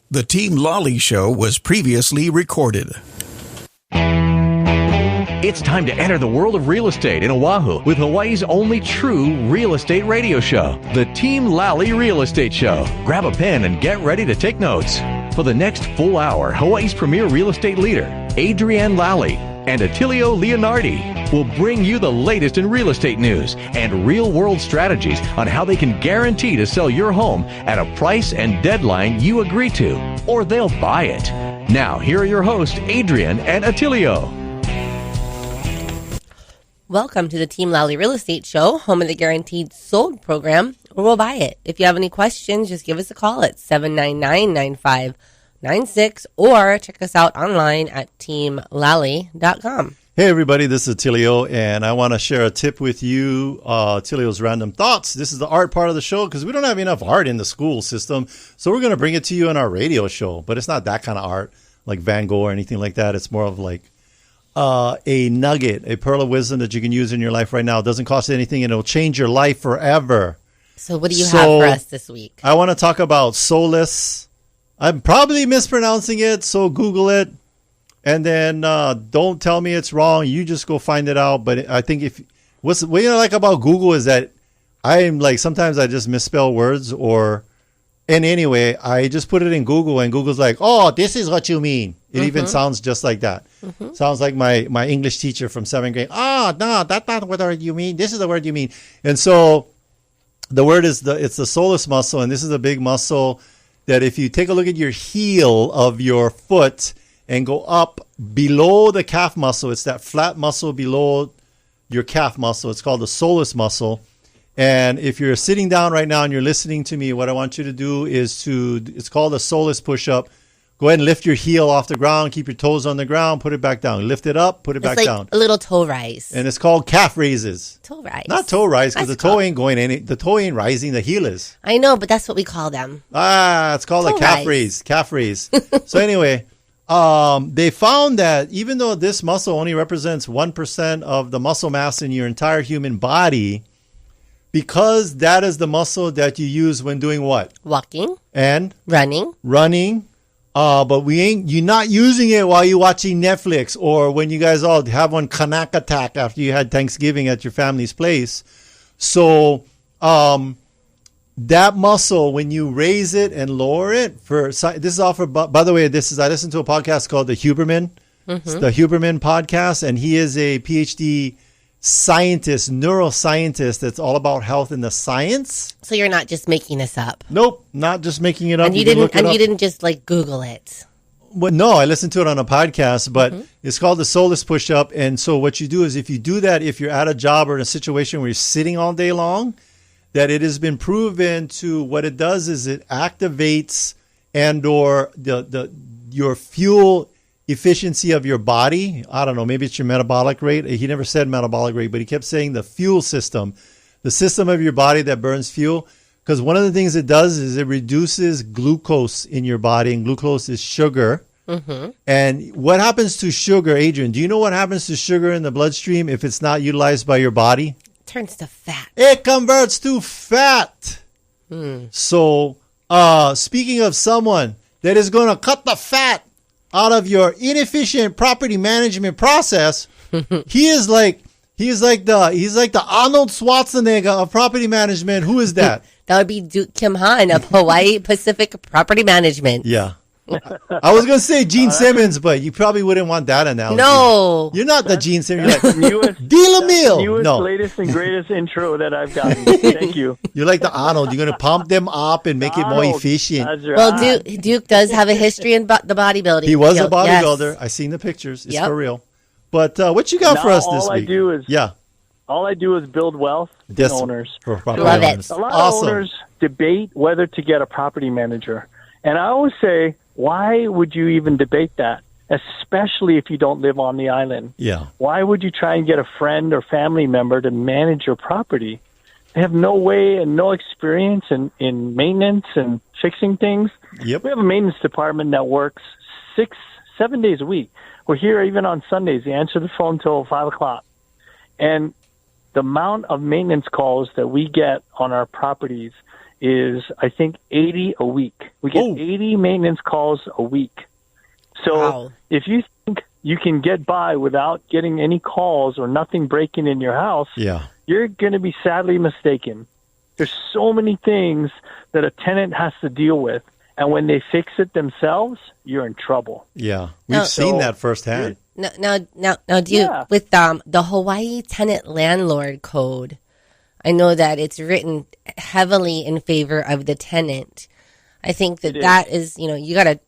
The Team Lally Show was previously recorded. It's time to enter the world of real estate in Oahu with Hawaii's only true real estate radio show, the Team Lally Real Estate Show. Grab a pen and get ready to take notes. For the next full hour, Hawaii's premier real estate leader, Adrienne Lally, and Attilio Leonardi will bring you the latest in real estate news and real-world strategies on how they can guarantee to sell your home at a price and deadline you agree to, or they'll buy it. Now, here are your hosts, Adrienne and Attilio. Welcome to the Team Lally Real Estate Show, home of the Guaranteed Sold program, or we'll buy it. If you have any questions, just give us a call at 799-9596 or check us out online at teamlally.com. Hey everybody, this is Attilio, and I want to share a tip with you, Attilio's Random Thoughts. This is the art part of the show because we don't have enough art in the school system, so we're going to bring it to you in our radio show. But it's not that kind of art like Van Gogh or anything like that. It's more of like a nugget, a pearl of wisdom that you can use in your life right now. It doesn't cost anything, and it'll change your life forever. So what do you have for us this week? I want to talk about solace. I'm probably mispronouncing it, so Google it. And then don't tell me it's wrong. You just go find it out. But I think what you like about Google is that I'm like, sometimes I just misspell words and anyway, I just put it in Google and Google's like, oh, this is what you mean. It even sounds just like that. Sounds like my English teacher from 7th grade. Oh, no, that's not what word you mean. This is the word you mean. And so the word is it's the soleus muscle. And this is a big muscle that if you take a look at your heel of your foot and go up below the calf muscle, it's that flat muscle below your calf muscle. It's called the soleus muscle. And if you're sitting down right now and you're listening to me, what I want you to do is it's called a soleus push-up. Go ahead and lift your heel off the ground, keep your toes on the ground, put it back down. Lift it up, put it back down. A little toe rise. And it's called calf raises. Toe rise. Not toe rise, because the toe ain't rising, the heel is. I know, but that's what we call them. It's called a calf raise. Calf raise. So anyway, they found that even though this muscle only represents 1% of the muscle mass in your entire human body, because that is the muscle that you use when doing what? Walking. And? Running. But you're not using it while you're watching Netflix or when you guys all have one Kanak attack after you had Thanksgiving at your family's place. So, that muscle, when you raise it and lower it, this is offered, by the way, I listened to a podcast called the Huberman podcast, and he is a PhD scientist, neuroscientist that's all about health and the science. So you're not just making this up? Nope, not just making it up. And you didn't just like Google it? Well, no, I listened to it on a podcast, but it's called the soleus push-up. And so what you do is if you do that, if you're at a job or in a situation where you're sitting all day long, that it has been proven to, what it does is it activates and/or your fuel efficiency of your body. I don't know, maybe it's your metabolic rate. He never said metabolic rate, but he kept saying the fuel system, the system of your body that burns fuel. Because one of the things it does is it reduces glucose in your body, and glucose is sugar. And what happens to sugar, Adrian? Do you know what happens to sugar in the bloodstream if it's not utilized by your body? Turns to fat. It converts to fat. So, speaking of someone that is going to cut the fat out of your inefficient property management process, he's like the Arnold Schwarzenegger of property management. Who is that? That would be Kimhan of Hawaii Pacific Property Management. Yeah. I was going to say Gene Simmons, but you probably wouldn't want that analogy. No. You're not the Gene Simmons. You're like, newest, latest, and greatest intro that I've gotten. Thank you. You're like the Arnold. You're going to pump them up and make it more efficient. That's right. Well, Duke does have a history in the bodybuilding. He was a bodybuilder. Yes. I seen the pictures. It's for real. But what you got for us this week? All I do is build wealth in owners. Love it. A lot of owners debate whether to get a property manager. And I always say, why would you even debate that? Especially if you don't live on the island. Yeah. Why would you try and get a friend or family member to manage your property? They have no way and no experience in maintenance and fixing things. Yep. We have a maintenance department that works 6-7 days a week. We're here even on Sundays. They answer the phone till 5 o'clock. And the amount of maintenance calls that we get on our properties is, I think, 80 a week. We get 80 maintenance calls a week. So if you think you can get by without getting any calls or nothing breaking in your house, you're going to be sadly mistaken. There's so many things that a tenant has to deal with. And when they fix it themselves, you're in trouble. Yeah, we've seen that firsthand. Now, do you, with the Hawaii Tenant-Landlord Code, I know that it's written heavily in favor of the tenant. I think that is, you got to,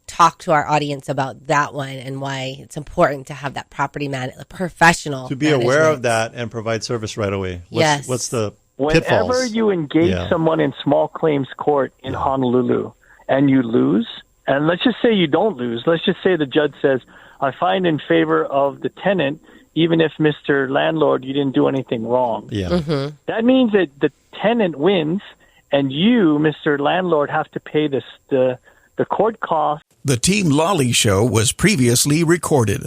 talk to our audience about that one and why it's important to have that property professional. To be aware of that and provide service right away. What's the pitfalls? Whenever you engage someone in small claims court in Honolulu and you lose, and let's just say you don't lose. Let's just say the judge says, I find in favor of the tenant, even if Mr. Landlord, you didn't do anything wrong. Yeah. Mm-hmm. That means that the tenant wins, and you, Mr. Landlord, have to pay the court cost. The Team Lally Show was previously recorded.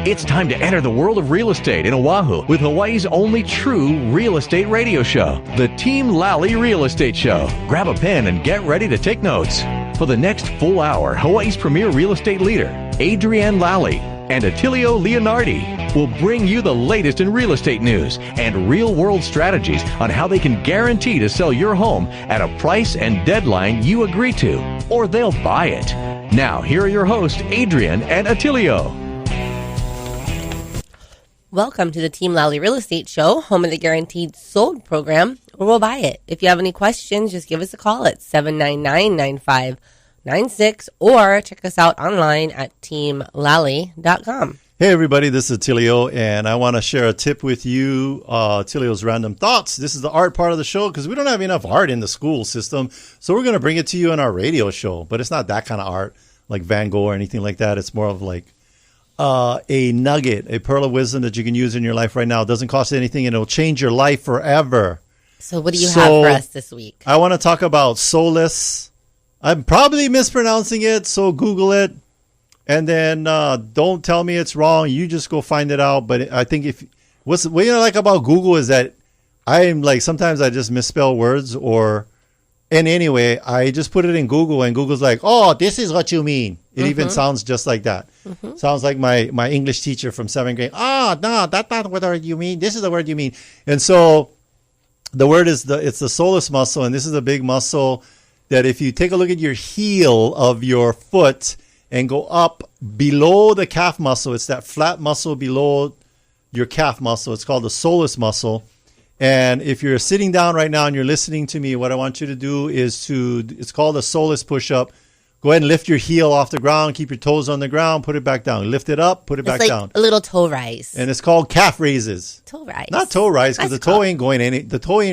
It's time to enter the world of real estate in Oahu with Hawaii's only true real estate radio show, the Team Lally Real Estate Show. Grab a pen and get ready to take notes. For the next full hour, Hawaii's premier real estate leader, Adrienne Lally, and Attilio Leonardi will bring you the latest in real estate news and real-world strategies on how they can guarantee to sell your home at a price and deadline you agree to, or they'll buy it. Now, here are your hosts, Adrienne and Attilio. Welcome to the Team Lally Real Estate Show, home of the Guaranteed Sold program, or we'll buy it. If you have any questions, just give us a call at 799-9596 or check us out online at teamlally.com. Hey everybody, this is Attilio, and I want to share a tip with you, Attilio's Random Thoughts. This is the art part of the show because we don't have enough art in the school system, so we're going to bring it to you in our radio show, but it's not that kind of art like Van Gogh or anything like that. It's more of like a nugget, a pearl of wisdom that you can use in your life right now. It doesn't cost anything, and it'll change your life forever. So what do you have for us this week? I want to talk about solace. I'm probably mispronouncing it, so Google it. And then don't tell me it's wrong. You just go find it out. But I think what you like about Google is that I'm like, sometimes I just misspell words and anyway, I just put it in Google and Google's like, oh, this is what you mean. It even sounds just like that. Mm-hmm. Sounds like my English teacher from 7th grade. Oh, no, that's not what word you mean. This is the word you mean. And so the word is it's the soleus muscle. And this is a big muscle that if you take a look at your heel of your foot and go up below the calf muscle, it's that flat muscle below your calf muscle. It's called the soleus muscle. And if you're sitting down right now and you're listening to me, what I want you to do is it's called a soleus push-up. Go ahead and lift your heel off the ground, keep your toes on the ground, put it back down. Lift it up, put it back down. A little toe rise. And it's called calf raises. Toe rise. Not toe rise, because the toe ain't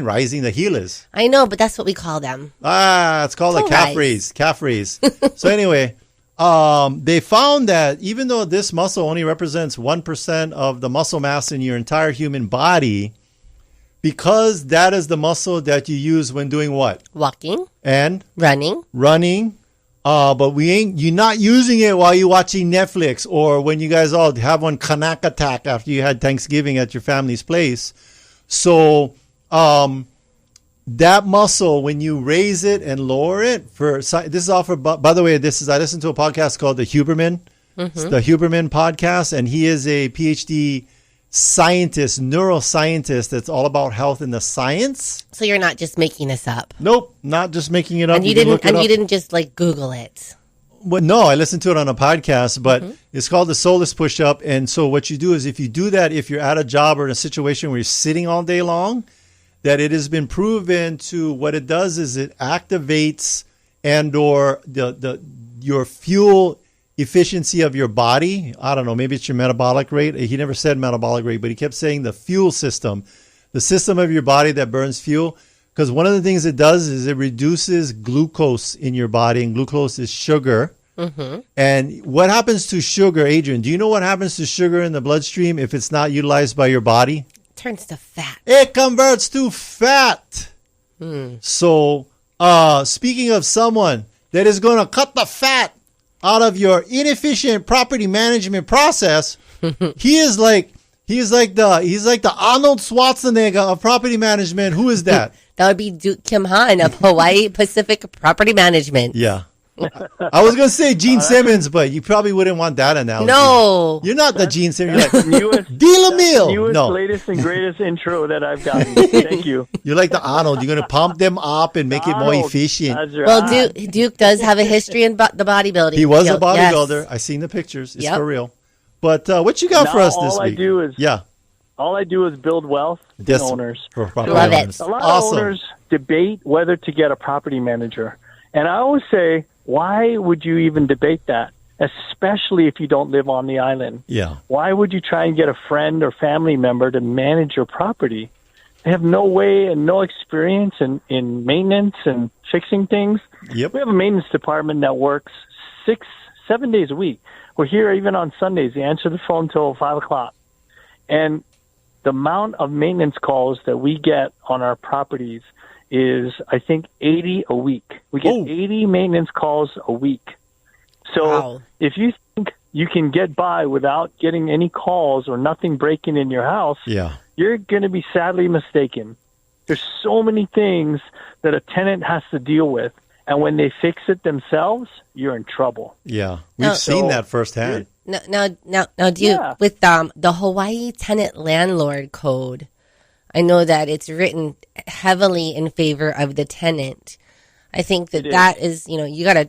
rising, the heel is. I know, but that's what we call them. It's called a calf raise. Calf raise. So anyway, they found that even though this muscle only represents 1% of the muscle mass in your entire human body, because that is the muscle that you use when doing what? Walking. And? Running. But you're not using it while you're watching Netflix or when you guys all have one Kanak attack after you had Thanksgiving at your family's place. So, that muscle, when you raise it and lower it, this is all for, by the way, I listened to a podcast called the Huberman, the Huberman podcast, and he is a PhD scientist, neuroscientist that's all about health and the science. So you're not just making this up. Nope, not just making it up. And you didn't just like Google it. Well, no, I listened to it on a podcast, but it's called the soleus push-up. And so what you do is if you do that, if you're at a job or in a situation where you're sitting all day long, that it has been proven to what it does is it activates and or your fuel efficiency of your body. I don't know, maybe it's your metabolic rate. He never said metabolic rate, but he kept saying the fuel system, the system of your body that burns fuel. Because one of the things it does is it reduces glucose in your body, and glucose is sugar. Mm-hmm. And what happens to sugar, Adrian? Do you know what happens to sugar in the bloodstream if it's not utilized by your body? It turns to fat. It converts to fat. So, speaking of someone that is going to cut the fat out of your inefficient property management process, he is He's like the Arnold Schwarzenegger of property management. Who is that? That would be Duke Kimhan of Hawaii Pacific Property Management. Yeah. I was going to say Gene Simmons, but you probably wouldn't want that analogy. No. You're not the Gene Simmons. You're like, newest, latest, and greatest intro that I've gotten. Thank you. You're like the Arnold. You're going to pump them up and make it more efficient. Right. Well, Duke does have a history in the bodybuilding. He was a bodybuilder. Yes. I've seen the pictures. It's for real. But what you got for us this week? All I do is build wealth in owners. Love it. A lot of owners debate whether to get a property manager. And I always say, why would you even debate that? Especially if you don't live on the island. Yeah. Why would you try and get a friend or family member to manage your property? They have no way and no experience in maintenance and fixing things. Yep. We have a maintenance department that works 6-7 days a week. We're here even on Sundays. They answer the phone till 5 o'clock. And the amount of maintenance calls that we get on our properties is, I think, 80 a week. We get 80 maintenance calls a week. So if you think you can get by without getting any calls or nothing breaking in your house, you're going to be sadly mistaken. There's so many things that a tenant has to deal with. And when they fix it themselves, you're in trouble. Yeah, we've seen that firsthand. Now, Duke, with the Hawaii Tenant-Landlord Code, I know that it's written heavily in favor of the tenant. I think that is, you got to,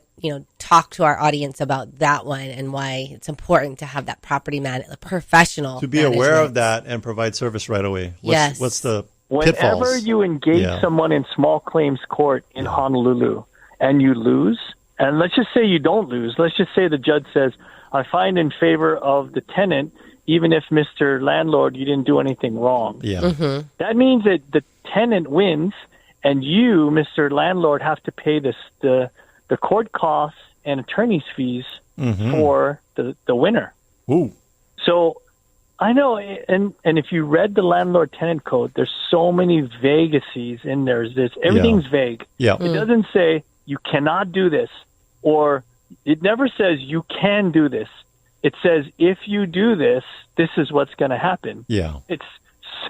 talk to our audience about that one and why it's important to have that property professional to be aware of that and provide service right away. What's the pitfalls? Whenever you engage someone in small claims court in Honolulu and you lose, and let's just say you don't lose. Let's just say the judge says, I find in favor of the tenant, even if Mr. Landlord, you didn't do anything wrong. Yeah. Mm-hmm. That means that the tenant wins, and you, Mr. Landlord, have to pay the court costs and attorney's fees for the winner. Ooh. So I know, and if you read the Landlord-Tenant Code, there's so many vaguities in there. Everything's vague. Yeah. It doesn't say you cannot do this, or it never says you can do this. It says, if you do this, this is what's going to happen. Yeah. It's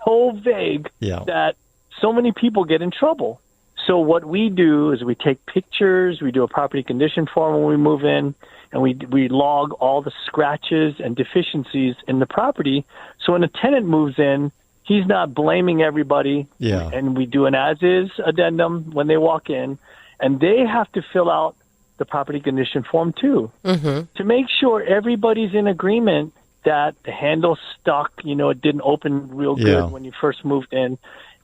so vague that so many people get in trouble. So what we do is we take pictures, we do a property condition form when we move in, and we log all the scratches and deficiencies in the property. So when a tenant moves in, he's not blaming everybody. Yeah. And we do an as-is addendum when they walk in, and they have to fill out the property condition form too, to make sure everybody's in agreement that the handle's stuck, it didn't open real good when you first moved in,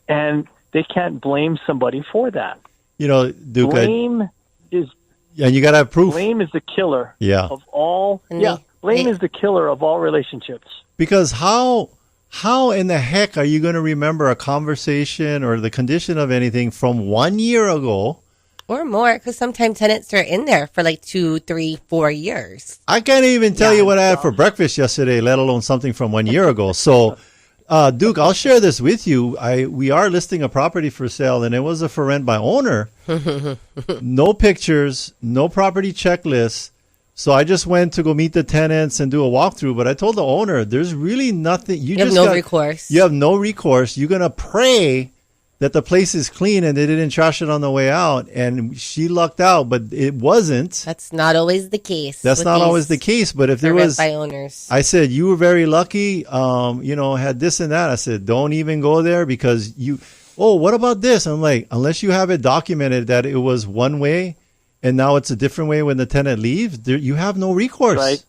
and they can't blame somebody for that. Duke, blame is you got to have proof. Blame is the killer of all. Blame is the killer of all relationships. Because how in the heck are you going to remember a conversation or the condition of anything from 1 year ago? Or more, because sometimes tenants are in there for like 2, 3, 4 years. I can't even tell you what I had for breakfast yesterday, let alone something from 1 year ago. So, Duke, I'll share this with you. We are listing a property for sale, and it was a for rent by owner. No pictures, no property checklist. So I just went to go meet the tenants and do a walkthrough. But I told the owner, there's really nothing. You have no recourse. You have no recourse. You're going to pray that the place is clean and they didn't trash it on the way out. And she lucked out, but it wasn't. That's not always the case. That's not always the case. But if there was, by owners. I said, you were very lucky, had this and that. I said, don't even go there because what about this? I'm like, unless you have it documented that it was one way and now it's a different way when the tenant leaves, you have no recourse. Right.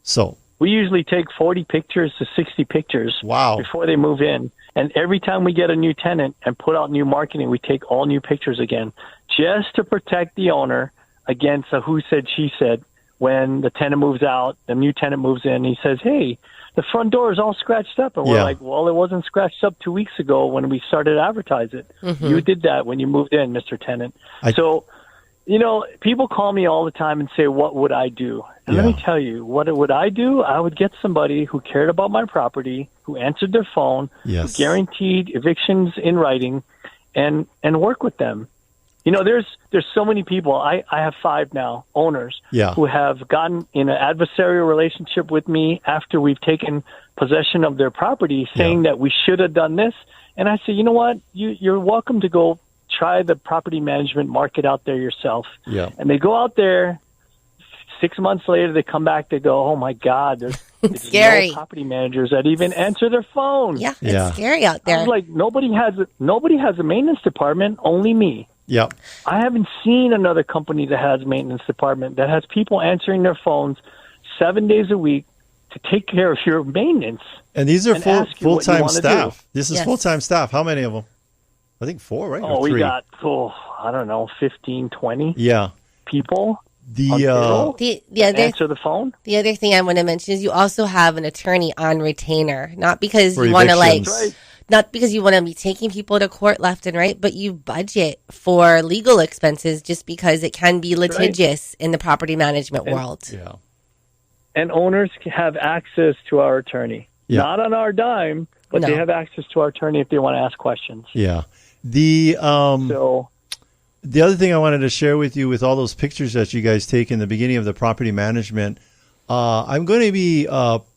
So we usually take 40 pictures to 60 pictures before they move in. And every time we get a new tenant and put out new marketing, we take all new pictures again, just to protect the owner against a who said, she said. When the tenant moves out, the new tenant moves in, he says, hey, the front door is all scratched up. And we're like, well, it wasn't scratched up 2 weeks ago when we started to advertise it. You did that when you moved in, Mr. Tenant. So, people call me all the time and say, what would I do? And let me tell you, what would I do? I would get somebody who cared about my property, who answered their phone, who guaranteed evictions in writing, and work with them. there's so many people. I have 5 now owners who have gotten in an adversarial relationship with me after we've taken possession of their property, saying that we should have done this. And I say, you know what? You're welcome to go try the property management market out there yourself. Yeah. And they go out there. 6 months later, they come back. They go, "Oh my God, there's scary. No property managers that even answer their phone." Yeah, it's scary out there. I was like, nobody has a maintenance department. Only me. Yep. I haven't seen another company that has a maintenance department that has people answering their phones 7 days a week to take care of your maintenance. And these are full-time staff. This is full-time staff. How many of them? I think 4, right? Oh, we got, I don't know, 15, 20 people. Answer the phone. The other thing I want to mention is you also have an attorney on retainer, not because you want to not because you want to be taking people to court left and right, but you budget for legal expenses just because it can be litigious in the property management world. Yeah. And owners have access to our attorney. Not on our dime, but they have access to our attorney if they want to ask questions. Yeah. The other thing I wanted to share with you, with all those pictures that you guys take in the beginning of the property management, I'm going to be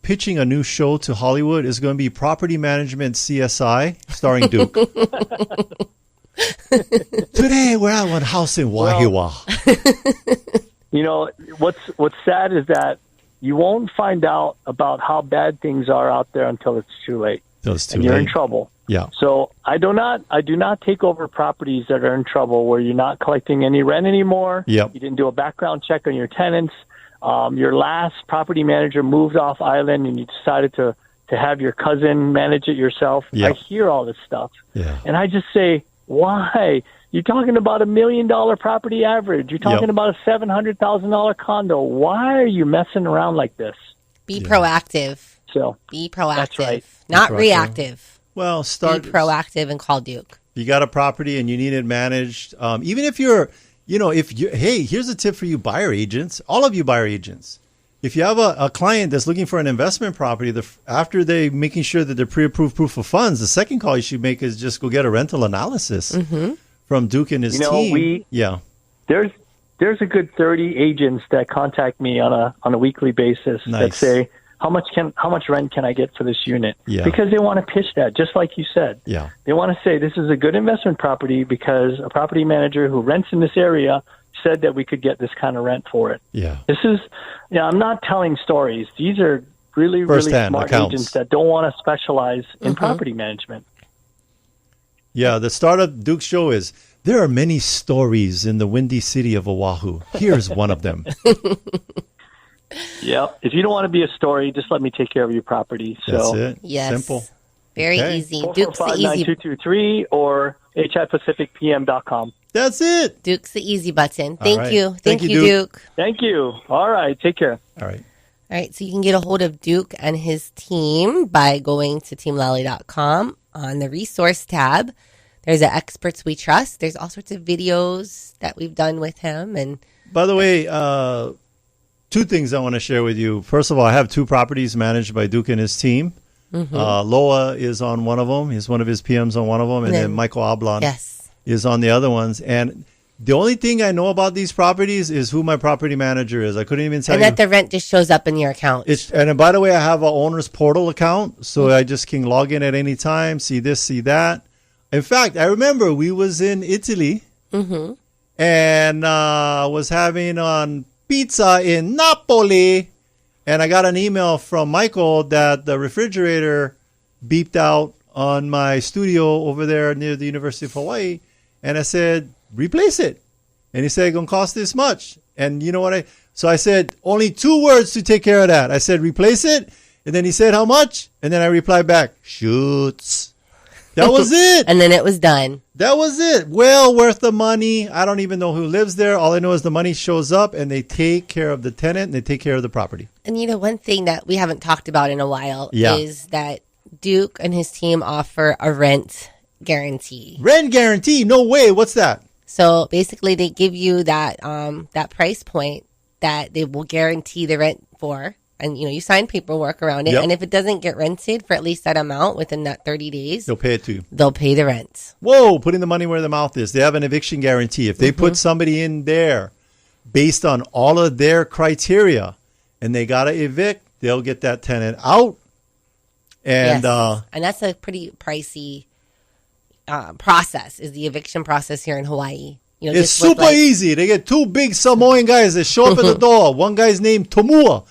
pitching a new show to Hollywood. It's going to be Property Management CSI, starring Duke. Today, we're at one house in Wahiwa. What's sad is that you won't find out about how bad things are out there until it's too late. You're in trouble. Yeah. So I do not take over properties that are in trouble where you're not collecting any rent anymore. Yep. You didn't do a background check on your tenants. Your last property manager moved off island and you decided to have your cousin manage it yourself. Yep. I hear all this stuff. Yeah. And I just say, why? You're talking about $1 million property average. You're talking about a $700,000 condo. Why are you messing around like this? Be proactive. So be proactive. That's right. Not reactive. Well, be proactive and call Duke. You got a property and you need it managed. Even if you're, hey, here's a tip for you buyer agents, all of you buyer agents. If you have a client that's looking for an investment property, after they making sure that they're pre-approved proof of funds, the second call you should make is just go get a rental analysis from Duke and his team. There's a good 30 agents that contact me on a weekly basis that say, how much rent can I get for this unit? Yeah. Because they want to pitch that, just like you said. Yeah. They want to say this is a good investment property because a property manager who rents in this area said that we could get this kind of rent for it. Yeah. This is, I'm not telling stories. These are really, really smart agents that don't want to specialize in property management. Yeah. The start of Duke's show is, there are many stories in the windy city of Oahu. Here's one of them. Yeah. If you don't want to be a story, just let me take care of your property. So that's it. Yes. Simple. Very easy. Duke's the easy. 445-9223 or hipacificpm.com. That's it. Duke's the easy button. Thank you. Thank you, Duke. Thank you. All right. Take care. All right. All right. So you can get a hold of Duke and his team by going to teamlally.com on the resource tab. There's the experts we trust. There's all sorts of videos that we've done with him. And by the way, 2 things I want to share with you. First of all, I have 2 properties managed by Duke and his team. Loa is on one of them. He's one of his PMs on one of them. And then Michael Ablon is on the other ones. And the only thing I know about these properties is who my property manager is. I couldn't even tell you. And that the rent just shows up in your account. And by the way, I have an owner's portal account. So I just can log in at any time, see this, see that. In fact, I remember we was in Italy and was having on pizza in Napoli, and I got an email from Michael that the refrigerator beeped out on my studio over there near the University of Hawaii, and I said, replace it. And he said, it's going to cost this much. And you know what? So I said, only 2 words to take care of that. I said, replace it. And then he said, how much? And then I replied back, shoots. That was it. And then it was done. That was it. Well worth the money. I don't even know who lives there. All I know is the money shows up and they take care of the tenant and they take care of the property. And one thing that we haven't talked about in a while is that Duke and his team offer a rent guarantee. Rent guarantee? No way. What's that? So basically they give you that price point that they will guarantee the rent for. and you sign paperwork around it. Yep. And if it doesn't get rented for at least that amount within that 30 days, they'll pay it to you. They'll pay the rent. Whoa, putting the money where the mouth is. They have an eviction guarantee. If they put somebody in there based on all of their criteria and they got to evict, they'll get that tenant out. And and that's a pretty pricey process, is the eviction process here in Hawaii. It's super easy. They get two big Samoan guys that show up at the door. One guy's named Tomua.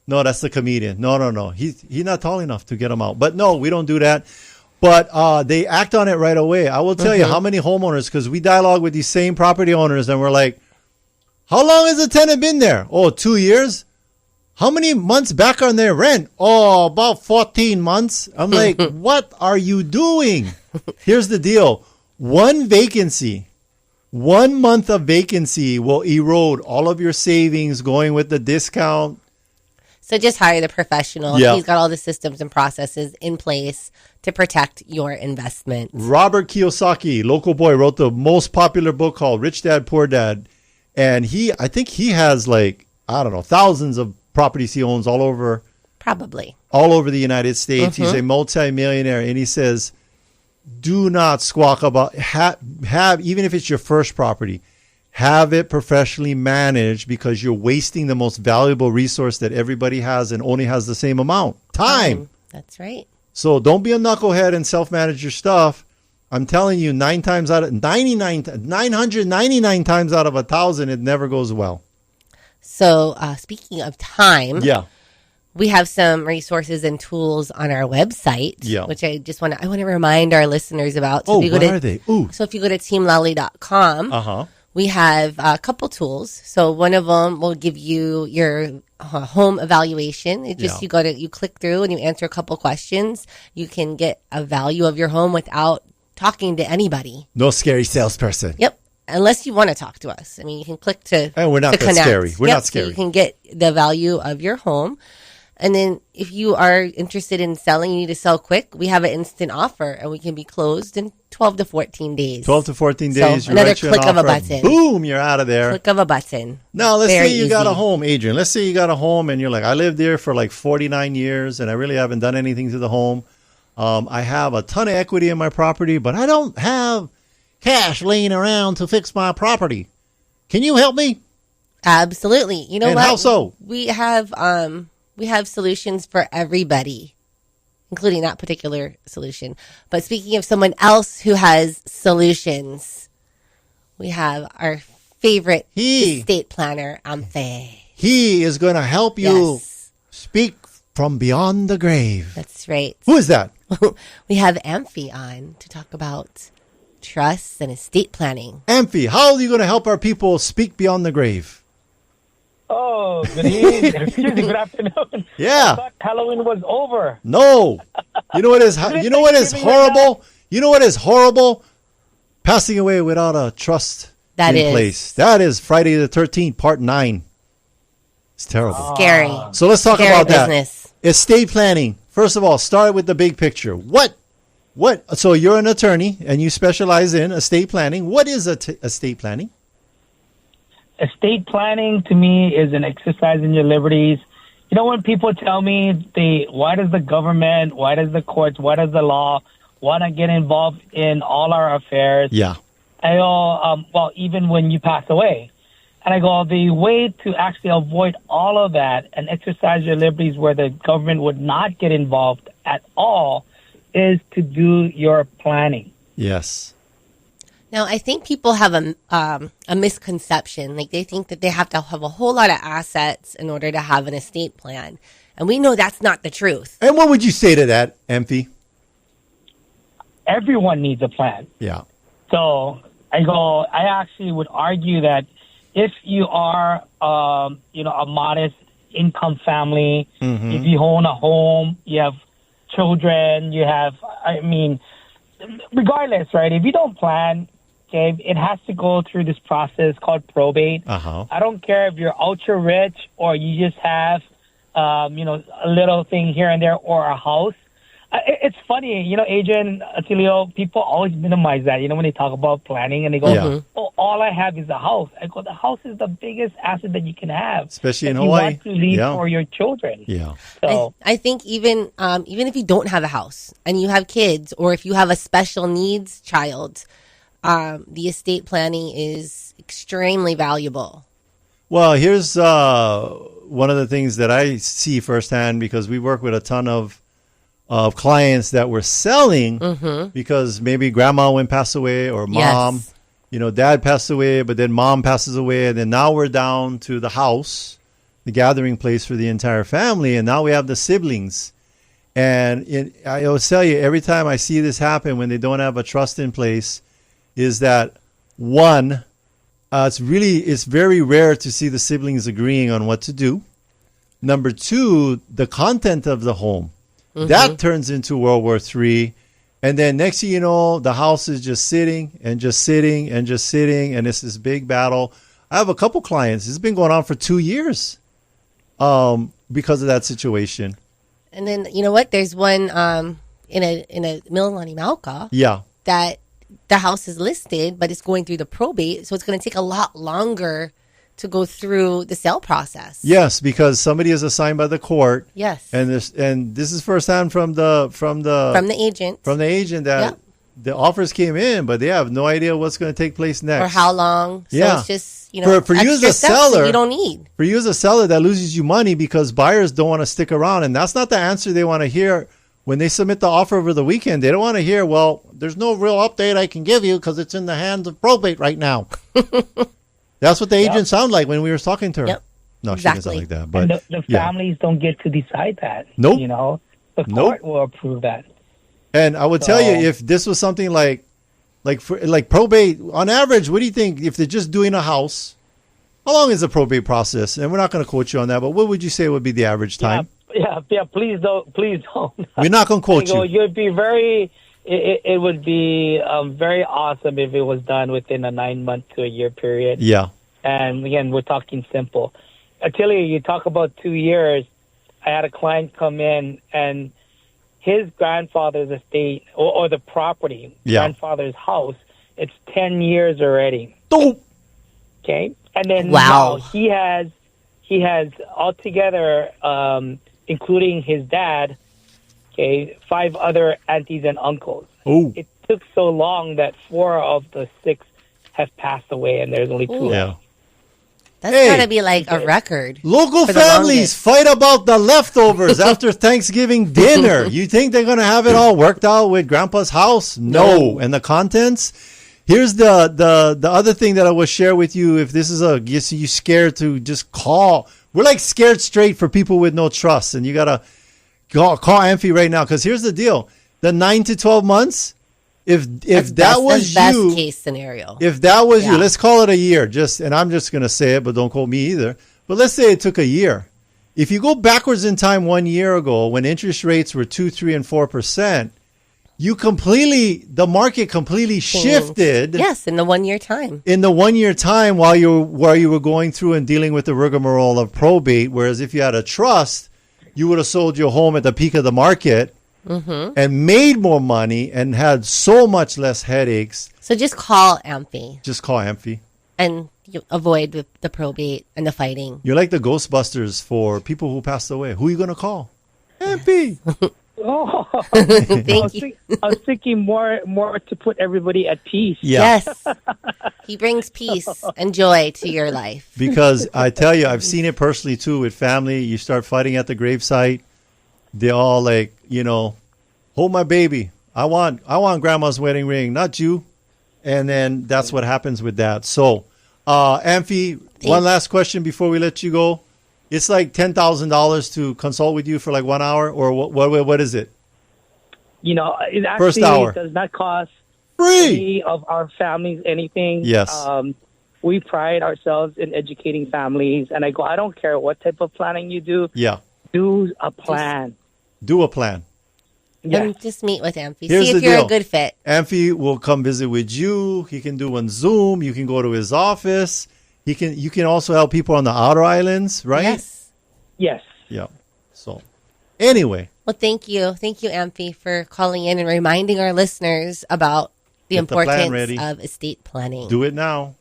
No, that's the comedian. No. He's not tall enough to get him out. But no, we don't do that. But they act on it right away. I will tell you how many homeowners, because we dialogue with these same property owners, and we're like, how long has the tenant been there? Oh, 2 years? How many months back on their rent? Oh, about 14 months. I'm like, what are you doing? Here's the deal. 1 month of vacancy will erode all of your savings going with the discount. So just hire the professional. Yeah. He's got all the systems and processes in place to protect your investment. Robert Kiyosaki, local boy, wrote the most popular book called Rich Dad, Poor Dad. And I think he has thousands of properties he owns all over. Probably. All over the United States. He's a multimillionaire. And he says, do not squawk about, have even if it's your first property, have it professionally managed, because you're wasting the most valuable resource that everybody has and only has the same amount. Time. That's right. So don't be a knucklehead and self-manage your stuff. I'm telling you, 999 times out of 1,000, it never goes well. So speaking of time, we have some resources and tools on our website, which I want to remind our listeners about. So what are they? Ooh. So if you go to teamlally.com, we have a couple tools. So one of them will give you your home evaluation. It just you click through and you answer a couple questions. You can get a value of your home without talking to anybody. No scary salesperson. Yep. Unless you want to talk to us. I mean, you can click to And we're not that connect. scary. We're not scary. So you can get the value of your home. And then if you are interested in selling, you need to sell quick, we have an instant offer, and we can be closed in 12 to 14 days. 12 to 14 days. So another click of a button. Boom, you're out of there. Click of a button. Now, let's say you got a home, Adrian. Let's say you got a home and you're like, I lived there for 49 years and I really haven't done anything to the home. I have a ton of equity in my property, but I don't have cash laying around to fix my property. Can you help me? Absolutely. You know and what? How so? We have solutions for everybody, including that particular solution. But speaking of someone else who has solutions, we have our favorite estate planner, Amphay. He is going to help you speak from beyond the grave. That's right. Who is that? We have Amphay on to talk about trusts and estate planning. Amphay, how are you going to help our people speak beyond the grave? Oh, good evening. Excuse me, good afternoon. Yeah. I thought Halloween was over. No. You know what is horrible? You know what is horrible? Passing away without a trust in place. That is Friday the 13th, part 9. It's terrible. Scary. So let's talk about business. That. Estate planning. First of all, start with the big picture. What? So you're an attorney and you specialize in estate planning. What is estate planning? Estate planning to me is an exercise in your liberties. You know, when people tell me why does the government, why does the courts, why does the law want to get involved in all our affairs? Yeah. I go, well, even when you pass away. And I go, the way to actually avoid all of that and exercise your liberties where the government would not get involved at all is to do your planning. Yes. Now, I think people have a misconception. Like, they think that they have to have a whole lot of assets in order to have an estate plan. And we know that's not the truth. And what would you say to that, Amphay? Everyone needs a plan. Yeah. So I actually would argue that if you are, a modest income family, if you own a home, you have children, regardless, right? If you don't plan, okay, it has to go through this process called probate. I don't care if you're ultra rich or you just have, a little thing here and there or a house. It's funny, Adrian, Atilio, people always minimize that, when they talk about planning and they go, oh, all I have is a house. I go, the house is the biggest asset that you can have, especially in you Hawaii. Want to leave for your children. Yeah. So I think even if you don't have a house and you have kids, or if you have a special needs child, the estate planning is extremely valuable. Well, here's one of the things that I see firsthand, because we work with a ton of clients that were selling because maybe grandma went passed away, or mom, dad passed away, but then mom passes away. And then now we're down to the house, the gathering place for the entire family. And now we have the siblings. And I always tell you, every time I see this happen when they don't have a trust in place, is that one, it's very rare to see the siblings agreeing on what to do. Number two, the content of the home. That turns into World War III. And then next thing you know, the house is just sitting and just sitting and just sitting. And it's this big battle. I have a couple clients. It's been going on for 2 years because of that situation. And then, you know what? There's one in a Mililani Mauka. Yeah. That the house is listed, but it's going through the probate. So it's going to take a lot longer to go through the sale process. Yes, because somebody is assigned by the court. Yes. And this is firsthand from the agent. From the agent that the offers came in, but they have no idea what's going to take place next. Or how long. So it's just, for you as a seller, you don't need. For you as a seller, that loses you money because buyers don't want to stick around. And that's not the answer they want to hear when they submit the offer over the weekend. They don't want to hear, well, there's no real update I can give you because it's in the hands of probate right now. That's what the agent sounded like when we were talking to her. Yep. No, exactly. She didn't sound like that. But and the families don't get to decide that. Nope. The court will approve that. And I would tell you, if this was something like probate, on average, what do you think if they're just doing a house? How long is the probate process? And we're not going to quote you on that, but what would you say would be the average time? Yeah. Please don't. We're not going to quote you. You'd be very. It would be very awesome if it was done within a 9-month to a year period. Yeah. And again, we're talking simple. I tell you, you talk about 2 years. I had a client come in, and his grandfather's estate or the property, grandfather's house, it's 10 years already. Oh. Okay. And then now he has altogether, including his dad, 5 other aunties and uncles. Oh. It took so long that 4 of the 6 have passed away, and there's only 2 left. That's got to be like a record. Local families fight about the leftovers after Thanksgiving dinner. You think they're going to have it all worked out with Grandpa's house? No. And the contents? Here's the other thing that I will share with you. If this is gets you scared to just call. We're like scared straight for people with no trust. And you got to call Amphay right now. Because here's the deal. The 9 to 12 months, if that was you, best case scenario. If that was you, let's call it a year. And I'm just going to say it, but don't quote me either. But let's say it took a year. If you go backwards in time 1 year ago, when interest rates were 2%, 3%, and 4%, the market completely shifted. Yes, in the 1 year time. In the 1 year time, while you were going through and dealing with the rigmarole of probate. Whereas if you had a trust, you would have sold your home at the peak of the market. And made more money and had so much less headaches. So just call Amphay. Just call Amphay. And you avoid the probate and the fighting. You're like the Ghostbusters for people who passed away. Who are you going to call? Amphay. Thank you. I was thinking more to put everybody at peace. Yeah. Yes. He brings peace and joy to your life. Because I tell you, I've seen it personally too with family. You start fighting at the gravesite. They all like, hold my baby. I want grandma's wedding ring, not you. And then that's what happens with that. So, Amphay, one last question before we let you go. It's like $10,000 to consult with you for like 1 hour, or what is it? It actually First hour. Does not cost free any of our families anything. Yes. We pride ourselves in educating families, and I don't care what type of planning you do. Yeah. Do a plan. Do a plan. And just meet with Amphay. See if you're a good fit. Amphay will come visit with you. He can do on Zoom. You can go to his office. You can also help people on the outer islands, right? Yes. Yeah. So, anyway. Well, thank you, Amphay, for calling in and reminding our listeners about the importance of estate planning. Do it now.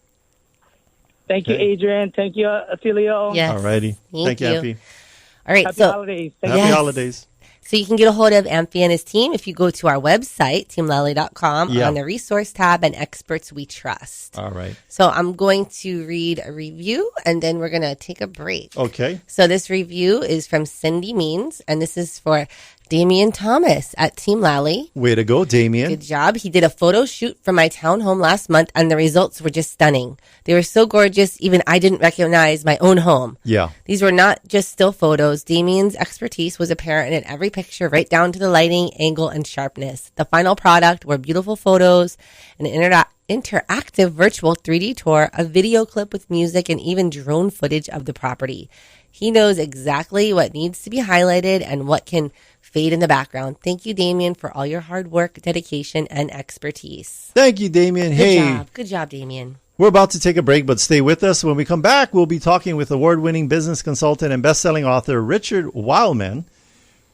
Thank you, Adrian. Thank you, Attilio. Yes. All righty. Thank you, Amphy. All right. Happy holidays. Happy holidays. So you can get a hold of Amphy and his team if you go to our website, teamlally.com, on the resource tab and experts we trust. All right. So I'm going to read a review and then we're going to take a break. Okay. So this review is from Cindy Means, and this is for Damian Thomas at Team Lally. Way to go, Damian. Good job. He did a photo shoot for my townhome last month, and the results were just stunning. They were so gorgeous, even I didn't recognize my own home. Yeah. These were not just still photos. Damian's expertise was apparent in every picture, right down to the lighting, angle, and sharpness. The final product were beautiful photos, an interactive virtual 3D tour, a video clip with music, and even drone footage of the property. He knows exactly what needs to be highlighted and what can fade in the background. Thank you, Damian, for all your hard work, dedication, and expertise. Thank you, Damian. Good job, Damian. We're about to take a break, but stay with us. When we come back, we'll be talking with award-winning business consultant and best-selling author Richard Weylman.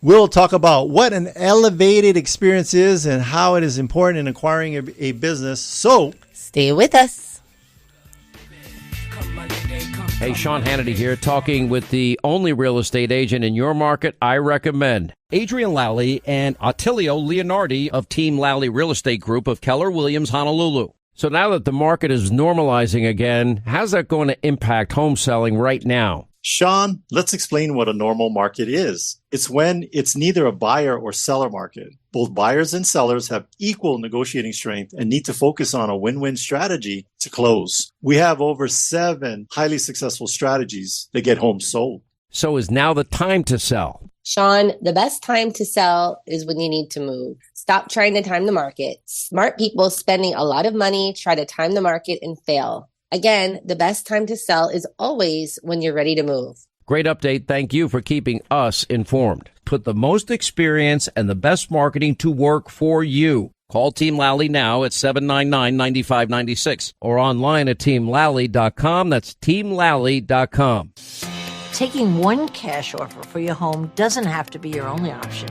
We'll talk about what an elevated experience is and how it is important in acquiring a business. So stay with us. Hey, Sean Hannity here, talking with the only real estate agent in your market I recommend. Adrian Lally and Attilio Leonardi of Team Lally Real Estate Group of Keller Williams, Honolulu. So now that the market is normalizing again, how's that going to impact home selling right now? Sean, let's explain what a normal market is. It's when it's neither a buyer or seller market. Both buyers and sellers have equal negotiating strength and need to focus on a win-win strategy to close. We have over 7 highly successful strategies that get homes sold. So is now the time to sell? Sean, the best time to sell is when you need to move. Stop trying to time the market. Smart people spending a lot of money try to time the market and fail. Again, the best time to sell is always when you're ready to move. Great update. Thank you for keeping us informed. Put the most experience and the best marketing to work for you. Call Team Lally now at 799-9596 or online at teamlally.com. That's teamlally.com. Taking one cash offer for your home doesn't have to be your only option.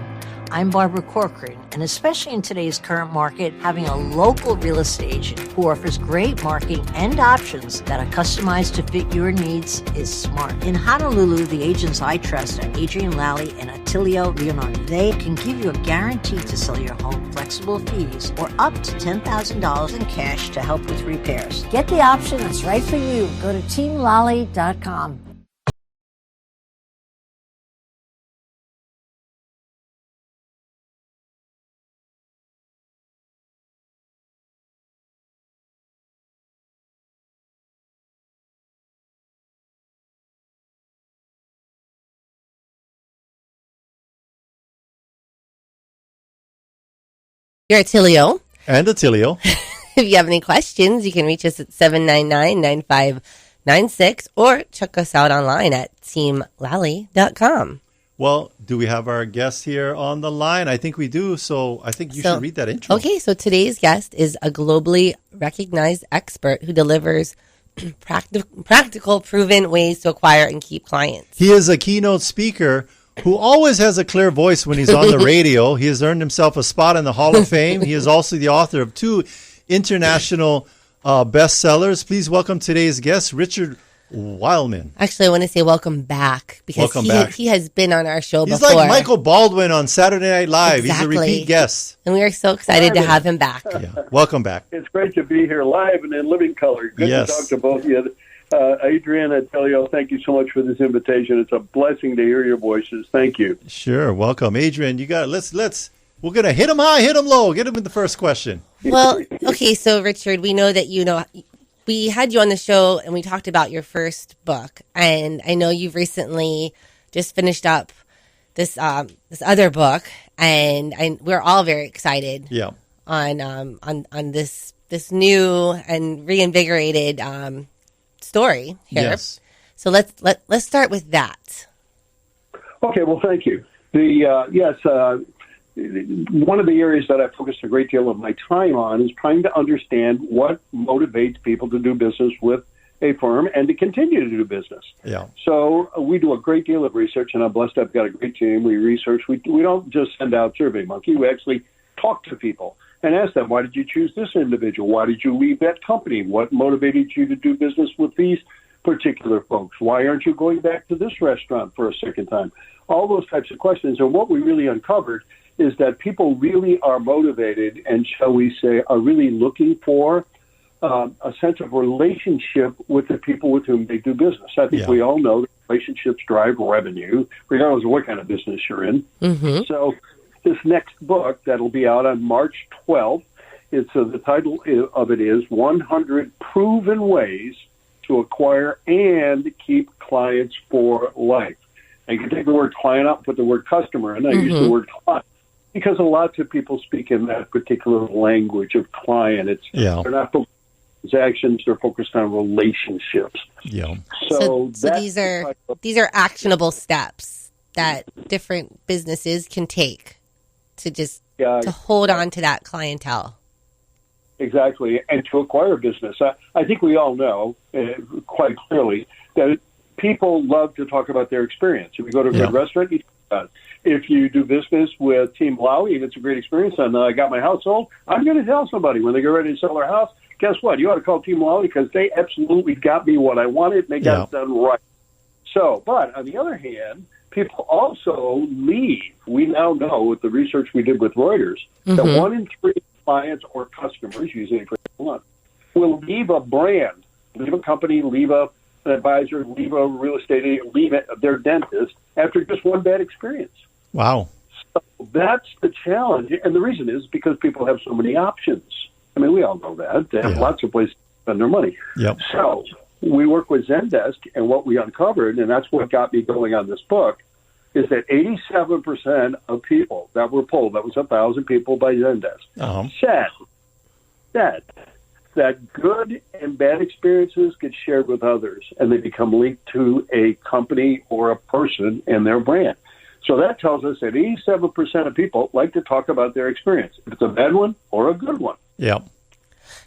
I'm Barbara Corcoran, and especially in today's current market, having a local real estate agent who offers great marketing and options that are customized to fit your needs is smart. In Honolulu, the agents I trust are Adrian Lally and Attilio Leonardi. They can give you a guarantee to sell your home, flexible fees, or up to $10,000 in cash to help with repairs. Get the option that's right for you. Go to teamlally.com. You're Attilio. And Attilio. If you have any questions, you can reach us at 799-9596 or check us out online at teamlally.com. Well, do we have our guest here on the line? I think we do, so I think you should read that intro. Okay, so today's guest is a globally recognized expert who delivers practical, proven ways to acquire and keep clients. He is a keynote speaker who always has a clear voice when he's on the radio. He has earned himself a spot in the Hall of Fame. He is also the author of 2 international bestsellers. Please welcome today's guest, Richard Weylman. Actually, I want to say welcome back because he has been on our show before. He's like Michael Baldwin on Saturday Night Live. Exactly. He's a repeat guest. And we are so excited to have him back. Yeah. Welcome back. It's great to be here live and in living color. Good to talk to both of you. Adrian and Attilio, thank you so much for this invitation. It's a blessing to hear your voices. Thank you. Sure, welcome, Adrian. You got we're gonna hit him high, hit him low. Get him with the first question. Well, okay, so Richard, we know that we had you on the show and we talked about your first book, and I know you've recently just finished up this other book, and we're all very excited. Yeah. On this new and reinvigorated story here. Yes. So let's start with that. Okay, well, thank you. One of the areas that I focused a great deal of my time on is trying to understand what motivates people to do business with a firm and to continue to do business. Yeah. So we do a great deal of research, and I'm blessed I've got a great team. We research. We don't just send out SurveyMonkey. We actually talk to people and ask them, why did you choose this individual? Why did you leave that company? What motivated you to do business with these particular folks? Why aren't you going back to this restaurant for a second time? All those types of questions. And what we really uncovered is that people really are motivated and, shall we say, are really looking for a sense of relationship with the people with whom they do business. I think we all know that relationships drive revenue, regardless of what kind of business you're in. Mm-hmm. So this next book that'll be out on March 12th, the title of it is 100 Proven Ways to Acquire and Keep Clients for Life. And you can take the word client out and put the word customer in. I use the word client because lots of people speak in that particular language of client. They're not focused on transactions, they're focused on relationships. Yeah. So these are actionable steps that different businesses can take to just to hold on to that clientele. Exactly, and to acquire business. I think we all know quite clearly that people love to talk about their experience. If you go to a good restaurant, you talk about it. If you do business with Team Lally and it's a great experience and I got my house sold, I'm going to tell somebody when they get ready to sell their house, guess what? You ought to call Team Lally because they absolutely got me what I wanted and they got it done right. So, but on the other hand, people also leave. We now know with the research we did with Reuters that 1 in 3 clients or customers, using it for one, will leave a brand, leave a company, leave an advisor, leave a real estate agent, leave their dentist after just one bad experience. Wow. So that's the challenge. And the reason is because people have so many options. I mean, we all know that. They have lots of places to spend their money. Yep. So we work with Zendesk, and what we uncovered, and that's what got me going on this book, is that 87% of people that were polled, that was 1,000 people by Zendesk, said that good and bad experiences get shared with others, and they become linked to a company or a person and their brand. So that tells us that 87% of people like to talk about their experience, if it's a bad one or a good one. Yeah.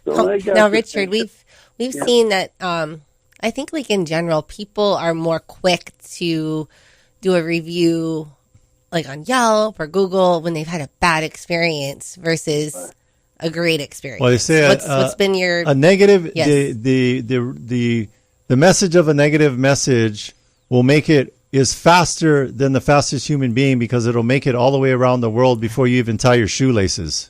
So now, Richard, we've seen that. I think, like in general, people are more quick to do a review, like on Yelp or Google, when they've had a bad experience versus a great experience. Well, they say what's been your a negative? Yes. The message of a negative message will make it is faster than the fastest human being because it'll make it all the way around the world before you even tie your shoelaces.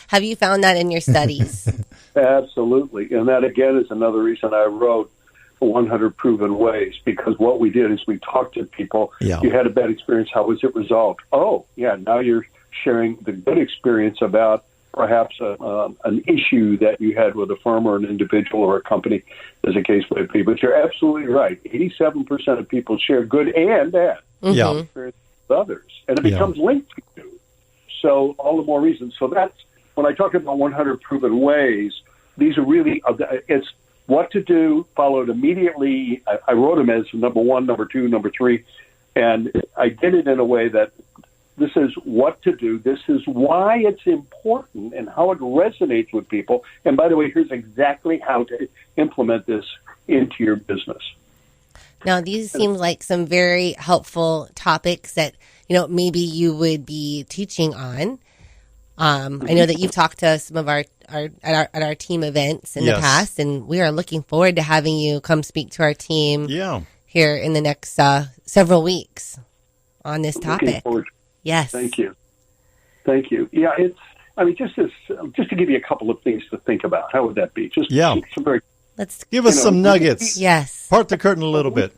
Have you found that in your studies? Absolutely. And that, again, is another reason I wrote 100 Proven Ways, because what we did is we talked to people. Yeah. You had a bad experience. How was it resolved? Oh, yeah, now you're sharing the good experience about perhaps an issue that you had with a firm or an individual or a company, as the case may be. But you're absolutely right. 87% of people share good and bad experience with others, and it becomes linked to you. So all the more reason. So that's when I talk about 100 Proven Ways, these are really, it's what to do, followed immediately. I wrote them as number 1, number 2, number 3, and I did it in a way that this is what to do. This is why it's important and how it resonates with people. And by the way, here's exactly how to implement this into your business. Now, these seem like some very helpful topics that, maybe you would be teaching on. I know that you've talked to some of at our team events in the past, and we are looking forward to having you come speak to our team here in the next several weeks on this topic. Yes. Thank you. Yeah, just to give you a couple of things to think about. How would that be? Let's give us some nuggets. Yes. Part the curtain a little bit.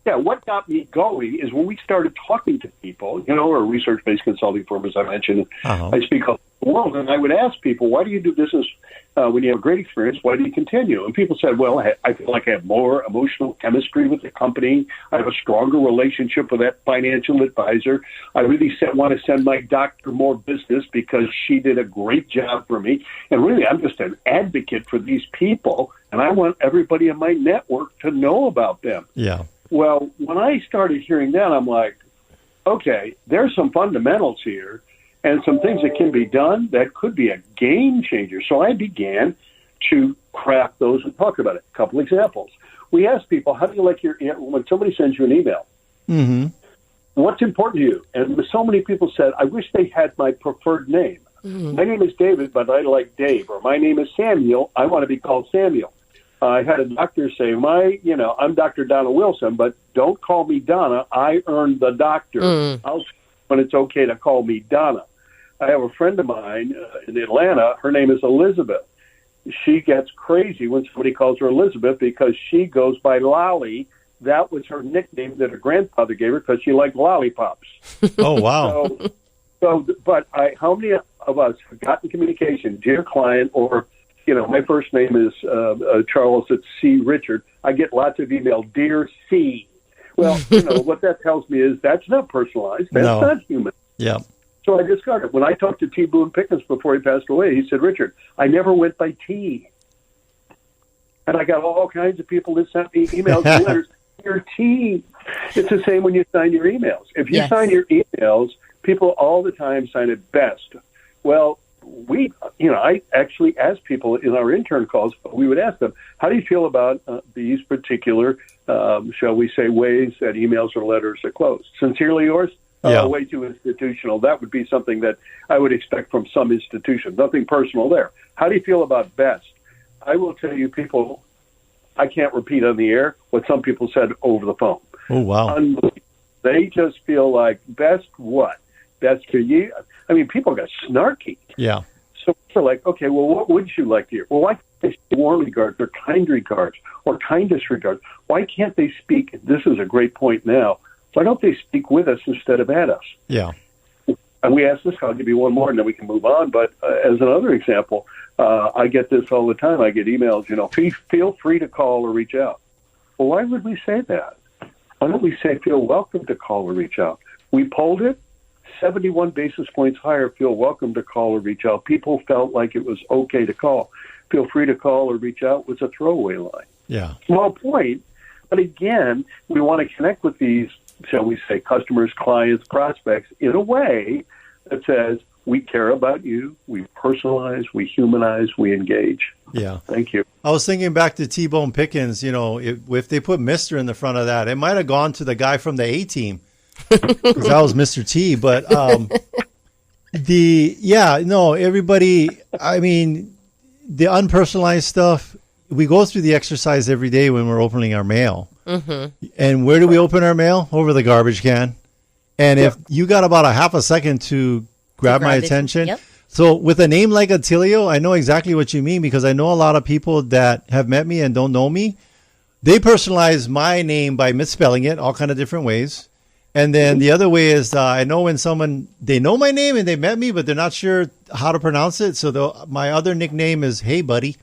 Yeah, what got me going is when we started talking to people, we're a research-based consulting firm, as I mentioned. I speak all over the world, and I would ask people, why do you do business when you have a great experience? Why do you continue? And people said, well, I feel like I have more emotional chemistry with the company. I have a stronger relationship with that financial advisor. I really want to send my doctor more business because she did a great job for me. And really, I'm just an advocate for these people, and I want everybody in my network to know about them. Yeah. Well, when I started hearing that, I'm like, okay, there's some fundamentals here and some things that can be done that could be a game changer. So I began to craft those and talk about it. A couple examples. We asked people, how do you like when somebody sends you an email, what's important to you? And so many people said, I wish they had my preferred name. My name is David, but I like Dave. Or my name is Samuel. I want to be called Samuel. I had a doctor say, I'm Dr. Donna Wilson, but don't call me Donna. I earned the doctor. When it's okay to call me Donna. I have a friend of mine in Atlanta. Her name is Elizabeth. She gets crazy when somebody calls her Elizabeth because she goes by Lally. That was her nickname that her grandfather gave her because she liked lollipops. Oh, wow. But how many of us have gotten communication, dear client, or, my first name is Charles, it's C. Richard. I get lots of email, dear C. Well, what that tells me is that's not personalized. That's not human. Yeah. So I discarded. When I talked to T. Boone Pickens before he passed away, he said, Richard, I never went by T. And I got all kinds of people that sent me emails and letters. Your T. It's the same when you sign your emails. If you sign your emails, people all the time sign it best. Well, I actually asked people in our intern calls, we would ask them, how do you feel about these particular, shall we say, ways that emails or letters are closed? Sincerely yours? Way too institutional. That would be something that I would expect from some institution. Nothing personal there. How do you feel about best? I will tell you, people, I can't repeat on the air what some people said over the phone. Oh, wow. They just feel like best what? Best for you? I mean, people got snarky. Yeah. So they're like, okay, well, what would you like to hear? Well, why can't they say warm regards or kind regards or kindest regards? Why can't they speak? This is a great point now. Why don't they speak with us instead of at us? Yeah. And we ask this, I'll give you one more, and then we can move on. But as another example, I get this all the time. I get emails, feel free to call or reach out. Well, why would we say that? Why don't we say feel welcome to call or reach out? We polled it. 71 basis points higher, feel welcome to call or reach out. People felt like it was okay to call. Feel free to call or reach out was a throwaway line. Yeah. Small point. But again, we want to connect with these, shall we say, customers, clients, prospects in a way that says we care about you, we personalize, we humanize, we engage. Yeah. Thank you. I was thinking back to T-Bone Pickens, if they put Mr. in the front of that, it might have gone to the guy from the A-Team. Because that was Mr. T. But everybody, I mean, the unpersonalized stuff, we go through the exercise every day when we're opening our mail. Mm-hmm. And where do we open our mail? Over the garbage can. And if you got about a half a second to grab my attention. So with a name like Attilio, I know exactly what you mean because I know a lot of people that have met me and don't know me. They personalize my name by misspelling it all kind of different ways. And then the other way is I know when they know my name and they met me, but they're not sure how to pronounce it. So my other nickname is Hey Buddy.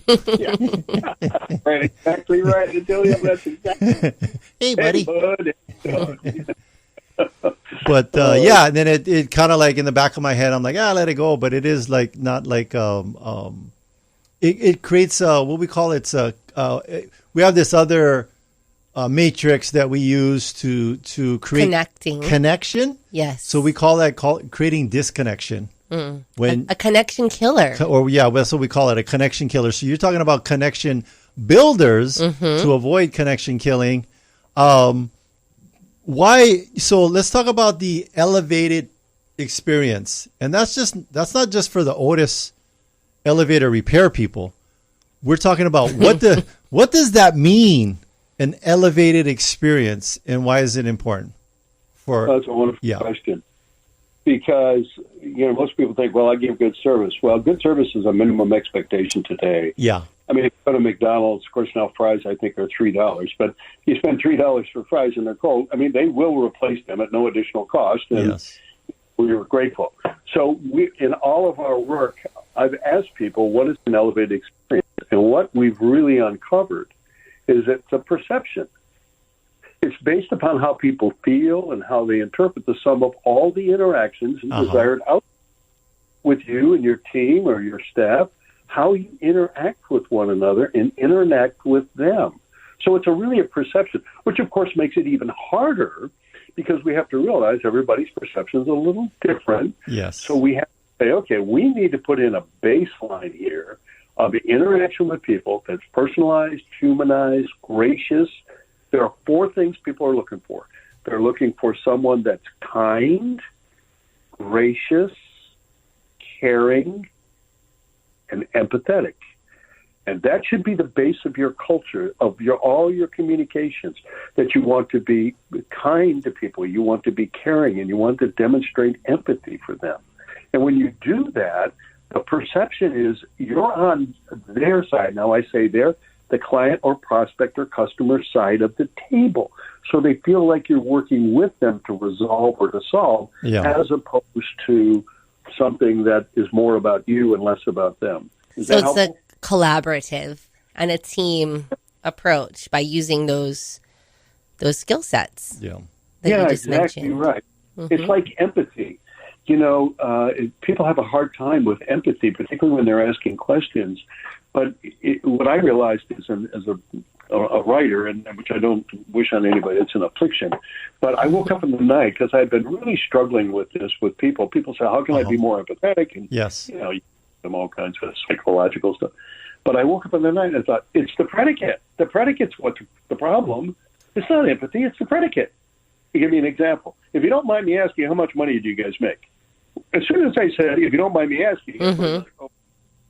Right, exactly right. That's exactly. Hey Buddy. Hey, but and then it kind of like in the back of my head, I'm like, let it go. But it is like not like it creates what we call it. We have this other matrix that we use to create connection. Yes. So we call that creating disconnection. When a connection killer. So we call it a connection killer. So you're talking about connection builders to avoid connection killing. Why? So let's talk about the elevated experience, and that's not just for the Otis elevator repair people. We're talking about what does that mean? An elevated experience, and why is it important? That's a wonderful question. Because, most people think, well, I give good service. Well, good service is a minimum expectation today. Yeah. I mean, if you go to McDonald's, of course, now fries, I think, are $3. But you spend $3 for fries and they're cold. I mean, they will replace them at no additional cost. And we were grateful. So in all of our work, I've asked people, what is an elevated experience? And what we've really uncovered is it's a perception. It's based upon how people feel and how they interpret the sum of all the interactions and desired outcomes with you and your team or your staff, how you interact with one another and interact with them. So it's really a perception, which of course makes it even harder because we have to realize everybody's perception is a little different. Yes. So we have to say, okay, we need to put in a baseline here of the interaction with people that's personalized, humanized, gracious. There are 4 things people are looking for. They're looking for someone that's kind, gracious, caring, and empathetic. And that should be the base of your culture, of all your communications, that you want to be kind to people, you want to be caring, and you want to demonstrate empathy for them. And when you do that, the perception is you're on their side. Now, I say they're the client or prospect or customer side of the table. So they feel like you're working with them to resolve or to solve, as opposed to something that is more about you and less about them. So it's helpful? A collaborative and a team approach by using those skill sets. Yeah, that you just exactly mentioned. Right. Mm-hmm. It's like empathy. People have a hard time with empathy, particularly when they're asking questions. But what I realized is, as a writer, and which I don't wish on anybody, it's an affliction. But I woke up in the night because I'd been really struggling with this with people. People say, "How can I be more empathetic?" And you them all kinds of psychological stuff. But I woke up in the night and I thought, it's the predicate. The predicate's what's the problem. It's not empathy, it's the predicate. Give me an example. If you don't mind me asking, how much money do you guys make? As soon as I said, if you don't mind me asking, I'm going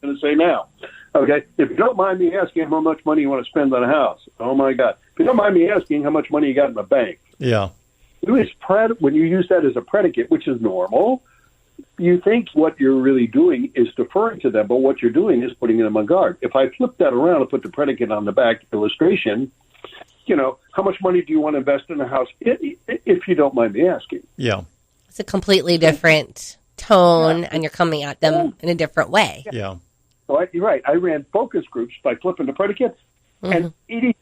to say now. Okay, if you don't mind me asking how much money you want to spend on a house, oh my God. If you don't mind me asking how much money you got in the bank. Yeah. When you use that as a predicate, which is normal, you think what you're really doing is deferring to them, but what you're doing is putting them on guard. If I flip that around and put the predicate on the back illustration, how much money do you want to invest in a house, if you don't mind me asking? Yeah. It's a completely different tone, and you're coming at them in a different way. Yeah. So you're right. I ran focus groups by flipping the predicates, and 80%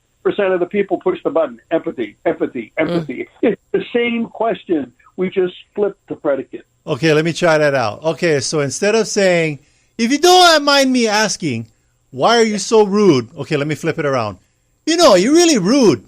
of the people push the button, empathy, empathy, empathy. It's the same question. We just flipped the predicate. Okay, let me try that out. Okay, so instead of saying, if you don't mind me asking, why are you so rude? Okay, let me flip it around. You're really rude.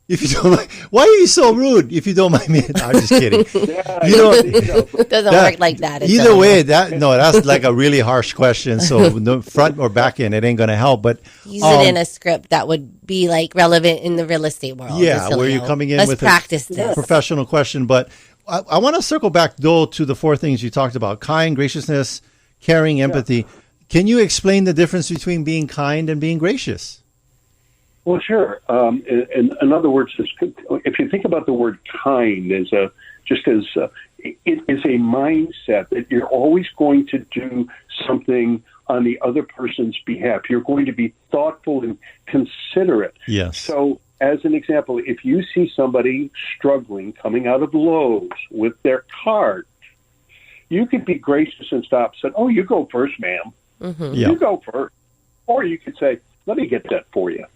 If you don't mind, why are you so rude? If you don't mind me, no, I'm just kidding. It doesn't work like that. Either way, that's like a really harsh question. So no front or back end, it ain't going to help. But use it in a script that would be like relevant in the real estate world. Yeah, where you're coming in with a professional question. But I want to circle back though to the four things you talked about: kind, graciousness, caring, empathy. Yeah. Can you explain the difference between being kind and being gracious? Well, sure. In other words, if you think about the word kind it is a mindset that you're always going to do something on the other person's behalf. You're going to be thoughtful and considerate. Yes. So, as an example, if you see somebody struggling coming out of Lowe's with their cart, you could be gracious and stop and say, "Oh, you go first, ma'am. Mm-hmm. You go first." Or you could say, "Let me get that for you."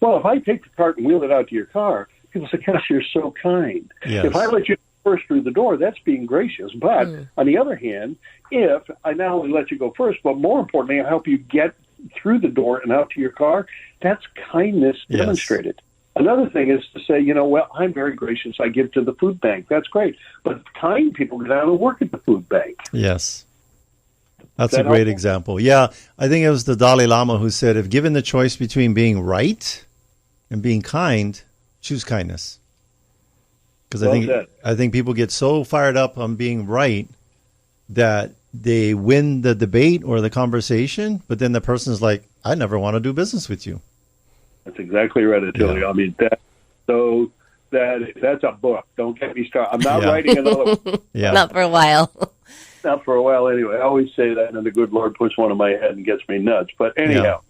Well, if I take the cart and wheel it out to your car, people say, "Gosh, you're so kind." Yes. If I let you first through the door, that's being gracious. But on the other hand, if I not only let you go first, but more importantly, I help you get through the door and out to your car, that's kindness demonstrated. Another thing is to say, well, I'm very gracious. I give to the food bank. That's great. But kind people go down and work at the food bank. Yes. That's a great example. Yeah, I think it was the Dalai Lama who said, if given the choice between being right and being kind, choose kindness. Because I think people get so fired up on being right that they win the debate or the conversation, but then the person's like, I never want to do business with you. That's exactly right, Attilio. I mean, that's a book. Don't get me started. I'm not writing another one. Not for a while. Not for a while anyway. I always say that, and the good Lord puts one in my head and gets me nuts. But anyhow,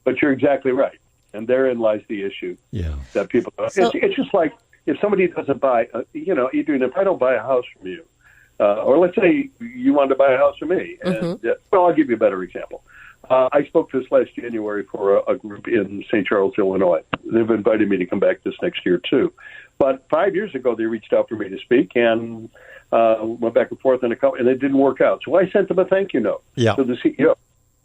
but you're exactly right. And therein lies the issue. Yeah. That people, it's just like if somebody doesn't buy, Adrian, if I don't buy a house from you, or let's say you wanted to buy a house from me, and, I'll give you a better example. I spoke this last January for a group in St. Charles, Illinois. They've invited me to come back this next year, too. But 5 years ago, they reached out for me to speak, and went back and forth, and it didn't work out. So I sent them a thank you note to the CEO.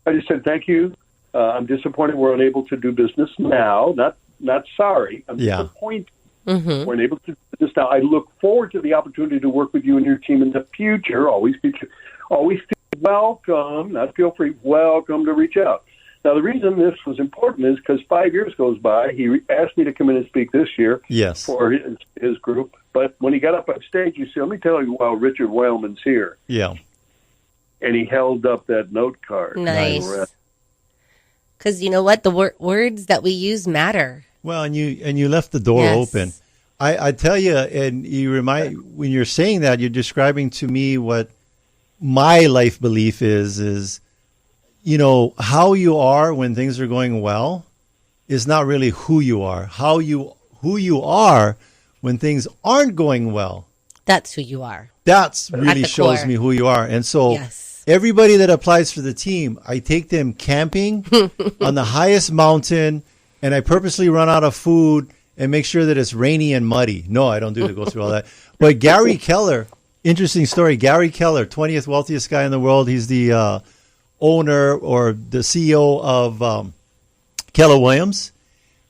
I just said, thank you. I'm disappointed we're unable to do business now. Not sorry. I'm disappointed we're unable to do this now. I look forward to the opportunity to work with you and your team in the future. Always feel welcome, not feel free, welcome to reach out. Now, the reason this was important is because 5 years goes by. He asked me to come in and speak this year for his group. But when he got up on stage, he said, let me tell you while Richard Weylman's here. Yeah. And he held up that note card. Nice. Because you know what? The words that we use matter. Well, and you left the door open. I tell you, and when you're saying that, you're describing to me what my life belief is, you know, how you are when things are going well is not really who you are. Who you are when things aren't going well. That's who you are. That's really shows me who you are. And so everybody that applies for the team, I take them camping on the highest mountain, and I purposely run out of food and make sure that it's rainy and muddy. No, I don't go through all that. But Gary Keller, interesting story. Gary Keller, 20th wealthiest guy in the world. He's the owner or the CEO of Keller Williams.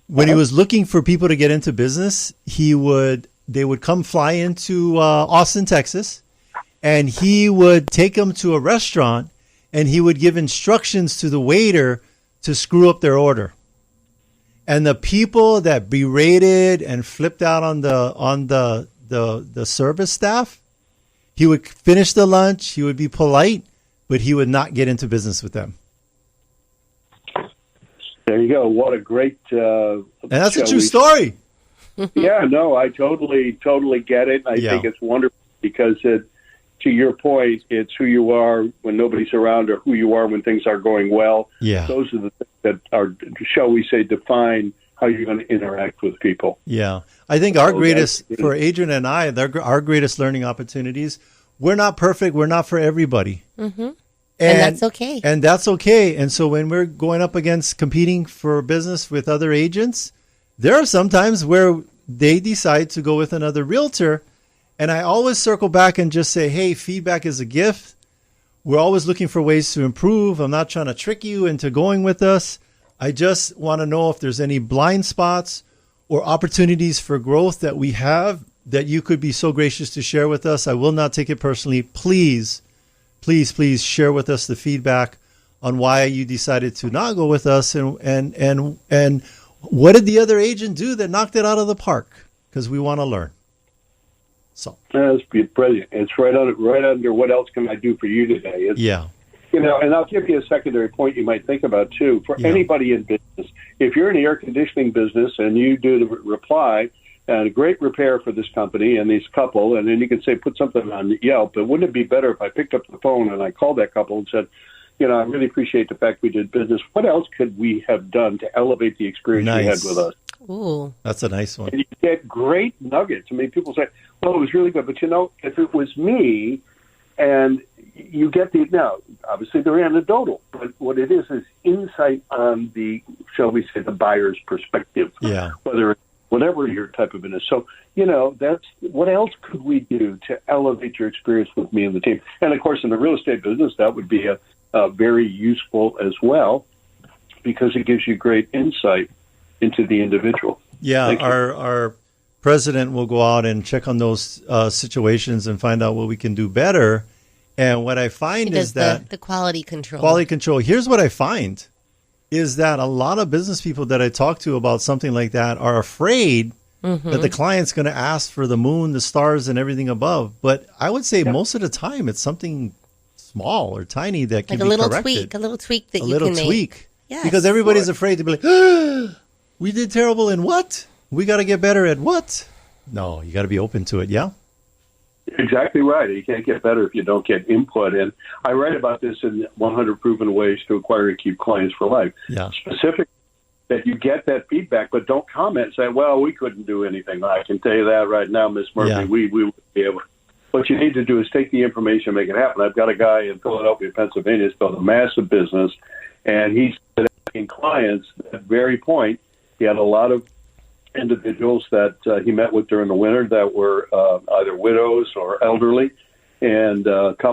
When he was looking for people to get into business, they would come fly into Austin, Texas, and he would take them to a restaurant, and he would give instructions to the waiter to screw up their order. And the people that berated and flipped out on the service staff, he would finish the lunch, he would be polite, but he would not get into business with them. There you go. What a great and that's a true story. Yeah, no, I totally get it. I think it's wonderful because to your point, it's who you are when nobody's around or who you are when things are going well. Yeah. Those are the things that are, shall we say, define how you're going to interact with people. Yeah. I think our greatest, for Adrian and I, our greatest learning opportunities, we're not perfect. We're not for everybody. Mm-hmm. And that's okay. And that's okay. And so when we're going up against competing for business with other agents, there are some times where they decide to go with another realtor. And I always circle back and just say, hey, feedback is a gift. We're always looking for ways to improve. I'm not trying to trick you into going with us. I just want to know if there's any blind spots or opportunities for growth that we have that you could be so gracious to share with us. I will not take it personally. Please share with us the feedback on why you decided to not go with us and what did the other agent do that knocked it out of the park? Because we want to learn. So that's brilliant. It's right under what else can I do for you today? You know, and I'll give you a secondary point you might think about too. For anybody in business, if you're in the air conditioning business and you do the reply, and a great repair for this company and this couple, and then you can say, put something on Yelp, but wouldn't it be better if I picked up the phone and I called that couple and said, you know, I really appreciate the fact we did business. What else could we have done to elevate the experience you had with us? Ooh. That's a nice one. And you get great nuggets. I mean, people say, well, it was really good. But, you know, if it was me and you get now, obviously they're anecdotal, but what it is insight on the, shall we say, the buyer's perspective. Yeah. Whatever your type of business. So, you know, that's what else could we do to elevate your experience with me and the team? And, of course, in the real estate business, that would be very useful as well because it gives you great insight into the individual. Yeah, our president will go out and check on those situations and find out what we can do better. And what I find is that the quality control. Quality control. Here's what I find is that a lot of business people that I talk to about something like that are afraid that the client's going to ask for the moon, the stars, and everything above. But I would say most of the time it's something small or tiny that can be corrected. A little tweak that you can make. Yes. Because everybody's afraid to be like, we did terrible in what? We got to get better at what? No, you got to be open to it, yeah? Exactly right. You can't get better if you don't get input. And I write about this in 100 Proven Ways to Acquire and Keep Clients for Life. Yeah. Specific that you get that feedback, but don't comment and say, well, we couldn't do anything. I can tell you that right now, Miss Murphy, we wouldn't be able to. What you need to do is take the information and make it happen. I've got a guy in Philadelphia, Pennsylvania. It's called a massive business, and he's asking clients at that very point. He had a lot of individuals that he met with during the winter that were either widows or elderly, and a couple